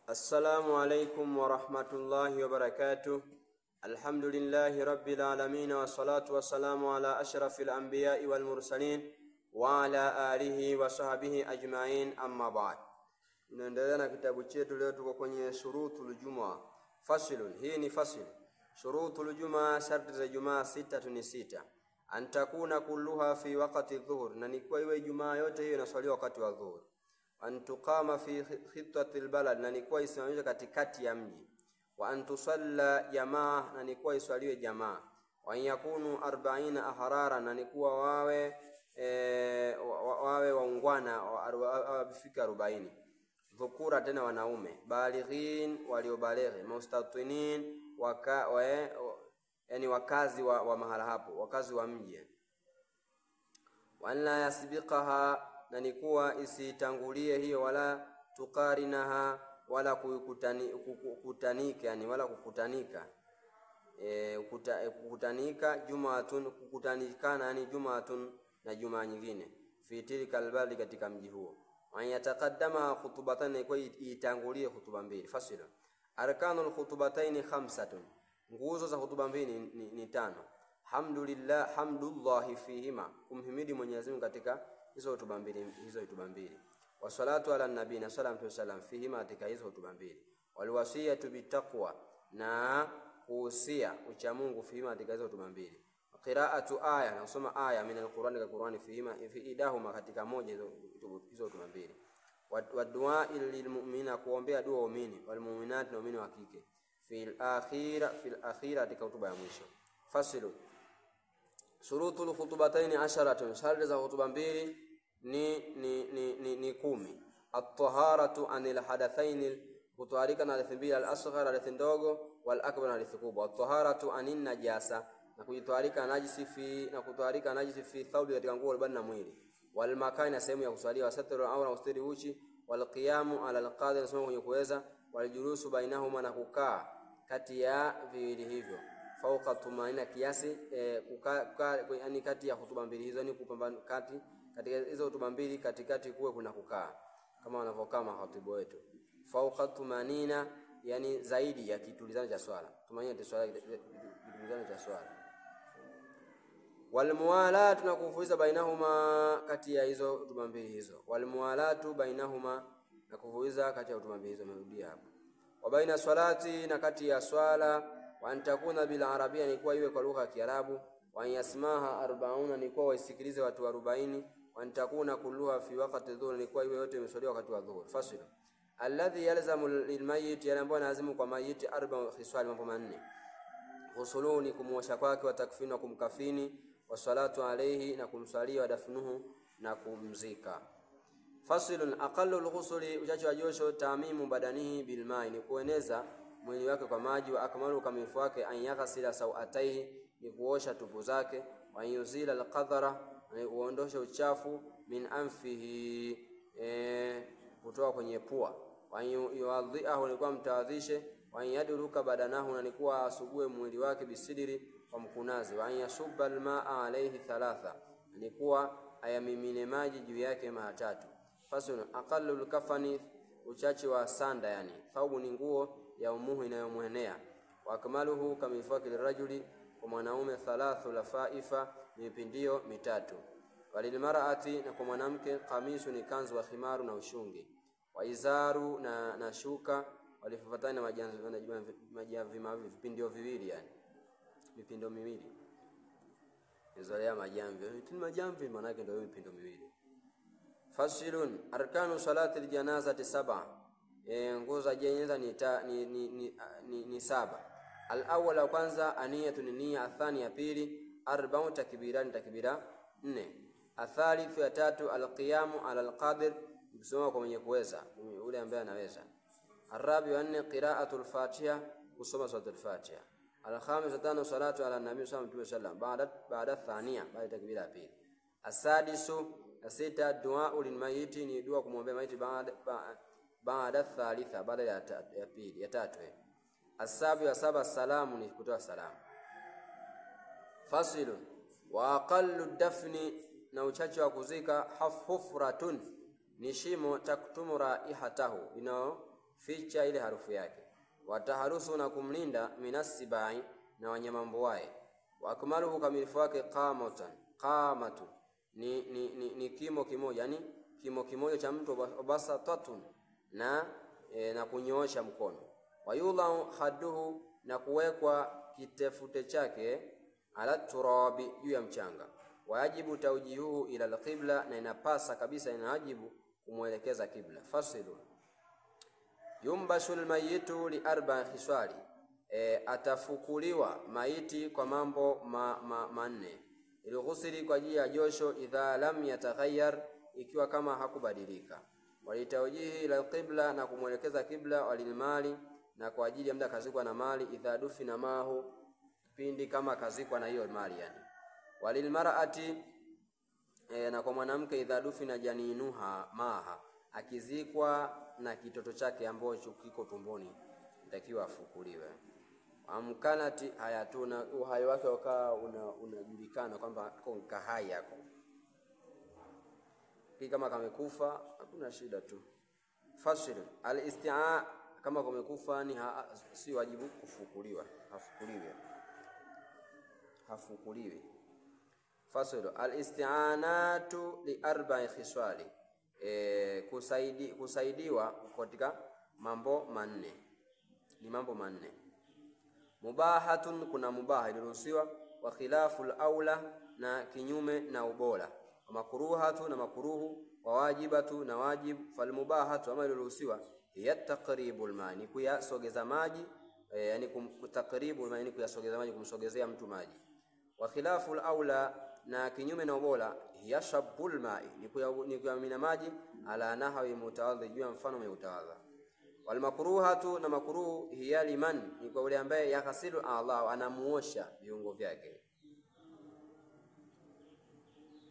Assalamu alaikum wa rahmatullahi wa barakatuh. Alhamdulillahi rabbil alamin wa salatu wa salamu ala ashrafil anbiya'i wal mursalin wa ala alihi wa sahbihi ajma'in, amma ba'd. Tunaendelea na kitabu chetu. Leo tuko kwenye shurutul jumaa. Faslun, hii ni fasl. Shurutul jumaa, sharti za jumaa sita. Antakuna kulluha fi waqti dhuhur, na ni kwa iwe jumaa yote hiyo inaswaliwa wakati wa dhuhur. Antuqama fi khitatil balad, na ni kwa isimamishwe katikati ya mji. Wa antusalla jamaa, na ni kwa iswaliwe jamaa. Wa yakunu 40 ahrara, na ni kwa wawe waungwana wafika 40. Dhukura, tena wanaume. Balighin, waliobalighi. Mustatinin, yani wakazi wa mahala hapo, wakazi wa mji. Wa la yasbiqaha, na ni kuwa isitangulie hiyo, wala tukarinaha, wala kukutanika, yani wala kukutanika. Kukutanika jumaatun, kukutanikana yani jumaatun na jumaa nyingine, fi tilka albali, katika mji huo. Wa yataqaddama khutbatan, kwa itangulie hutuba mbili. Fasila arkanul khutbatayn 5, nguzo za hutuba mbili ni 5. Hamdulillah fihima, kumhimidi Mwenyezi Mungu katika hizo hutuba mbili. Wa salatu ala nabii, na salam fihima, katika hizo hutuba mbili. Wal wasiyatu bitaqwa, na kuhusia ucha Mungu fihima, katika hizo hutuba mbili. Qira'atu aya, na kusoma aya min alqur'ani, ka Qur'ani fihima, fi idahuma, katika moja hizo hutuba mbili. Wa du'a lil mu'mina, kuombea dua waumini, wal mu'minat, na waumini wa kike, fil akhira, katika hutuba ya mwisho. Fasilu shurutul khutbatayn 10, sharti za hutuba mbili ni 10. At-taharatu anil hadathain, kutwarika na hadithi mbili, al-asghar, hadithi ndogo, wal akbar, hadithi kubwa. At-taharatu anin najasa, na kujitwarika najisi fi thawbi, katika nguo albani na mwili. Wal makani, na sehemu ya kuswalia. Wasatru au na ustiri uchi. Wal qiyamu ala al-qadir, na sehemu kwenye kuweza. Wal julusu bainahuma, na kukaa kati ya viwili hivyo. Fauqa tumaina, kiasi yani kati ya hutuba mbili hizo, ni kupambana katika hizo hutuba mbili, katikati kuwe kuna kukaa, kama wanavyokaa mahatibu wetu. Fauqa tumanina, yani zaidi ya kitulizano cha swala. Tumanina ni swala, kitulizano cha swala. Wal muwalatu, na kufuiza bainahuma, kati ya hizo hutuba mbili hizo. Wal muwalatu bainahuma, na kufuiza kati ya hutuba mbili hizo. Nimerudia hapo. Wa baina salati, na kati ya swala. Wa antakuna bil arabia, ni kwa iwe kwa lugha ya Kiarabu. Wa yasmaha 40, ni kwa waisikilize watu 40. Wa antakuna kulluha fi waqti dhuhur, ni kwa iwe yote imeswaliwa wakati wa dhuhur. Fasila alladhi yalzamu lilmayit, yale ambayo lazima kwa mayiti 4 khiswal, mambo 4. Ghusuluhu, ni kumwosha kwake. Wa takfinu, kumkafini. Wa salatu alayhi, na kumswalia. Wa dafnuhu, na kumzika. Fasilun aqallu alghusli, uchache wa josho. Tamimu badanihi bilma'i, ni kueneza mwili wake kwa maji. Wa akmalu, kamilifu wake. An yaghsila sawataihi, ni kuosha tupu zake. Wa yuzila alqadhara, ni kuondosha uchafu. Min anfihi, kutoka kwenye pua. Wa yuwadhi'ahu, ni kwa mtawadhishe. Wa yadruka badanahu, na ni kwa asugue mwili wake. Bisidiri, kwa mkunazi. Wa yasubba alma'a alayhi 3, ni kwa ayamimine maji juu yake mara 3. Fasun aqallu alkafani, uchache wa sanda, yani thawbu, ni nguo ya umuhu inayomwenea. Wa akmaluhu, kamilifu wake. Lirajuli, kwa mwanaume. 3 lafaifa, mipindio 3. Walil mar'ati, na kwa mwanamke. Qamisu, ni kanzu. Wa khimaru, na ushungi. Wa izaru, na shuka. Walifufatana majamvi, vipindio viwili, yani vipindio miwili. Izolea majamvi, majamvi maana yake ndio vipindio miwili. Fasilun arkanu salati aljanazati 7, nguzo za jeneza ni 7. Al-awwal, wa kwanza. Aniyatu, ni nia. Athani, ya pili. 4 takbirani, takbira 4. Athalithu, ya tatu. Al-qiyamu ala al-qadir, kusoma kwa mwenye kuweza, yule ambaye anaweza. Arabi, wa 4. Qira'atul fatiha, kusoma suratul fatiha. Al-khamis, 5. Salatu ala nabii sallallahu alayhi wasallam, baada thania, baada takbira ya pili. Asadisu, ya 6. Du'a lilmayiti, ni dua kumwombea maiti baada thalitha, baada ya pili, ya tatu. Asabi, wa 7. Salamu, ni kutoa salamu. Fasilun wa aqallu dafni, na uchache wa kuzika. Hufratun, ni shimo. Taktumu raihatahu, ficha ile harufu yake. Wataharusu, na kumlinda, minasibai, na wanyama mboae. Wa akmaluhu, kamilifu wake, qamatu ni kimo kimoja, yani kimo kimoja cha mtu, basatatun na kunyoosha mkono. Wayudhau hadduhu, na kuwekwa kitefute chake, ala turabi, juu ya mchanga. Wajibu tawjihuhu ila alqibla, na inapasa kabisa, inawajibu kumuelekeza kibla. Fasilu yumbashul mayitu li arba khiswali, atafukuliwa maiti kwa mambo manne. Ilghusli, kwa ajili ya josho, idha lam yataghayyar, ikiwa kama hakubadilika. Walitawjihi ila alqibla, na kumuelekeza kibla. Walilmali, na kwa ajili ya mda kazikwa na mali, idha dufina mahu, pindi kama kazikwa na hiyo mali yani. Walilmar'ati, na kwa mwanamke, idha dufina janinuha maha, akizikwa na kitoto chake ambacho kiko tumboni, nitakiwa afukuliwe. Amkanati hayatuna, uhai wake ukawa unajulikana kwamba kwa hai yako. Kama kamekufa hakuna shida tu. Fasil al-isti'a, kama kamekufa ni si wajibu kufukuliwa, hafukuliwe. Fasil al-isti'anatu li arba'i khiswali, kusaidiwa katika mambo manne. Ni mambo manne. Mubahatun, kuna mubaha iliruhusiwa. Wa khilaful aula, na kinyume na ubora. Wa makruhatu, na makruhu. Wa wajibatu, na wajib. Fal mubahatu, ama iliruhusiwa, hiya taqribul ma'i, kuyasogeza maji, yani kutakribu ma'i, kuyasogeza maji, kumsogezea mtu maji. Wa khilaful aula, na kinyume na ubora, hiya shabbul ma'i, ni kuyamina maji, ala nahwi mutawadhi, juu mfano wa utawadha. Wal makruhatu, na makruhu, hiya liman, ni kwa yule ambaye yaghsilu Allah, anamuosha viungo vyake.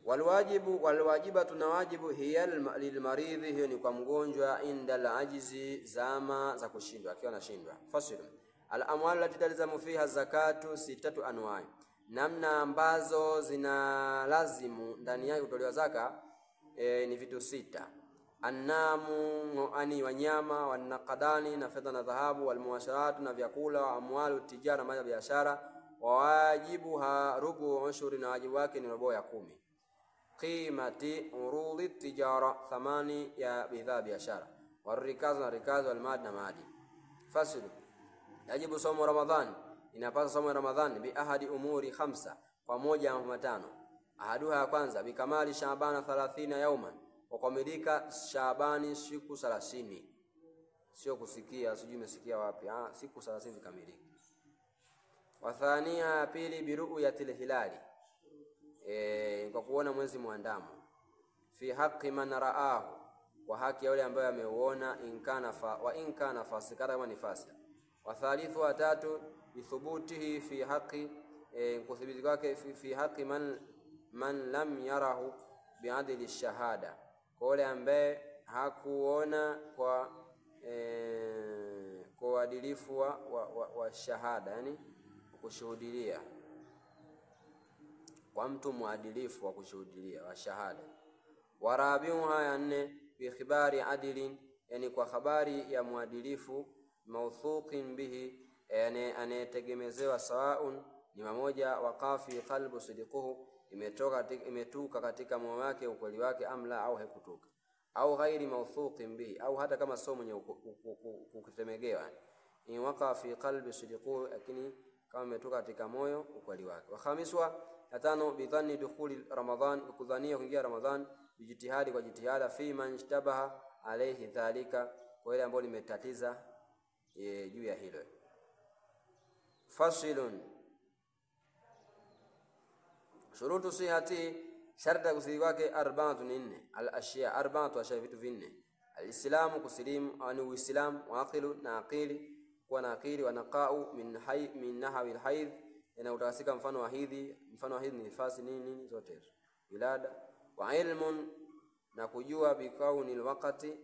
Walwajibu, walwajibatu, na wajibu, hiya lilmaridhi, hiyo ni kwa mgonjwa, inda al-ajzi, zama za kushindwa, akiwa anashindwa. Fasilu al-amwal lati talzamu fiha zakatu sitatu anwa'i, namna ambazo zina lazimu ndani yake kutolewa zaka ni vitu sita. Annamu, ani wanyama, wanaqadani, na fedha na dhahabu, walmuasharatu, na vyakula, wa amwalu tijara, mali ya biashara. Wa wajibuha rubu ushuri, na wajibu wake ni robo ya 10. Qimati urudi tijara, thamani ya bidhaa biashara. Warikazu, na rikazu, walmadi, na madi. Fasilu yajibu somo Ramadhani, inapasa somo Ramadhani bi ahadi umuri 5, kwa moja ya mambo 5. Ahaduha, ya kwanza, bikamali Shaabana 30 yauman, kukamilika Shaabani siku 30. Sio kusikia, sijui umesikia wapi, siku 30 zikamilika. Wa thania, ya pili, biru'yatil hilali, kwa kuona mwezi muandamo. Fi haqqi man ra'ahu, kwa haki ya yule ambaye ameuona. In kana fasikara, kama ni fasika. Wa thalithu, wa tatu, bithubutihi fi haqqi, kuthibiti kwake, fi haqqi man lam yarahu bi'adli shahada, kwa yule ambaye hakuona kwa uadilifu wa shahada, yani kushuhudia, kwa mtu muadilifu wa kushuhudia wa shahada. Warabiuha, ya 4, bi khibari adilin, yani kwa habari ya muadilifu, mawthuqin bihi, yani anayetegemezewa, sawaun, ni mmoja, waqafi qalbu sidiquhu, imetuka katika moyo wake ukweli wake, amla, au haikutoka. Au ghairi mawthuqin bihi, au hata kama sio mwenye kutegemewa, in waqa fi qalbi sidiquhu, lakini kama imetoka katika moyo ukweli wake. Wa khamiswa, ya 5, bidhanni dukhuli Ramadhan, kudhania kuingia Ramadhan, bijitihadi, kwa jitihada, fi man ishtabaha alayhi dhalika, kwa ile ambayo limetatiza juu ya hilo. Fasilun shurutu sihati, sharta kusili wake, 4. Al-ashya, 4 ashya, vitu 4. Al-islamu, kusilimu, ani uislamu. Wa aqilu, na aqili, kuwa na akili. Wa naqa'u min nahwi al-haidh, na utakasika mfano wa hedhi. Mfano wa hedhi ni nifasi, nini zote hizo, wilada. Wa ilmun, na kujua, bikauni al-waqti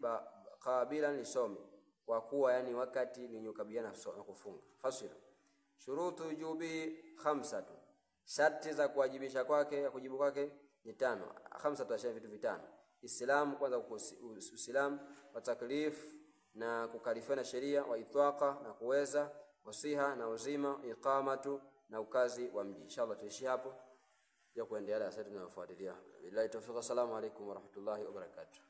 qabilan lisomi, kwa kuwa yani wakati wenye kukabiliana na kufunga. Fasila shurutu wujubi 5, sharti za kuwajibisha kwake, ya kujibu kwake ni 5. 5 tuashia vitu 5. Islamu, kwanza uislamu. Wa taklif, na kukalifiwa na sheria, wa itwaqa na kuweza, wasiha na uzima, iqamatu na ukazi wa mji. Inshallah tuishi hapo ya kuendelea sasa tunayofuatilia. Billahi tawfiq. Assalamu alaykum wa rahmatullahi wa barakatuh.